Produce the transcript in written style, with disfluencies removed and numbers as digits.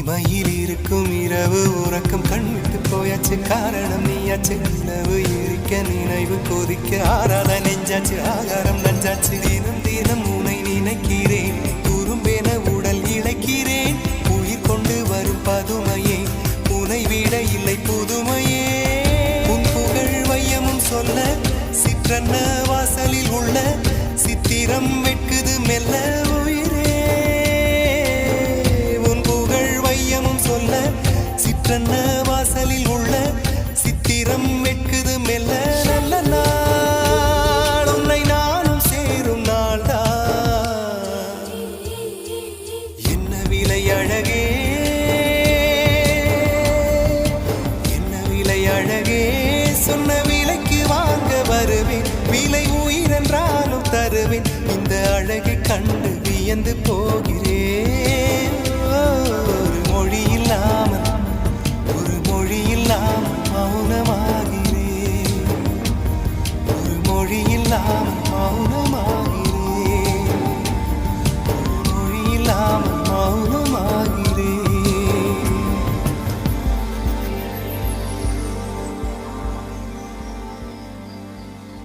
இமையில் இருக்கும் இரவு உறக்கம் கண்விட்டு போயாச்சு காரணம் நீயாச்சு நிலவு எரிக்க நினைவு கொதிக்க ஆறாத நெஞ்சாச்சு ஆகாரம் நஞ்சாச்சு தினம் தினம் உனை நினைக்கிறேன் குறும்பென உடல் இழைக்கிறேன் உயிர் கொண்டு வரும் பதுமையே உனை விட இல்லை புதுமையே உன் புகழ் வையமும் சொல்ல சிற்றன்ன வாசலில் உள்ள சித்திரம் வெட்குது மெல்ல உயிரே உன் புகழ் வையமும் சொல்ல சிற்றன்ன வாசலில் உள்ள சித்திரம் வெட்குது மெல்ல நல்ல நாள் உன்னை நானும் சேரும் நாள்தான் என்ன விலை அழகே என்ன விலை அழகே சொன்ன விலைக்கு வாங்க வருவேன் விலை உயிரென்றாலும் தருவேன் இந்த அழகை கண்டு வியந்து போகிறேன்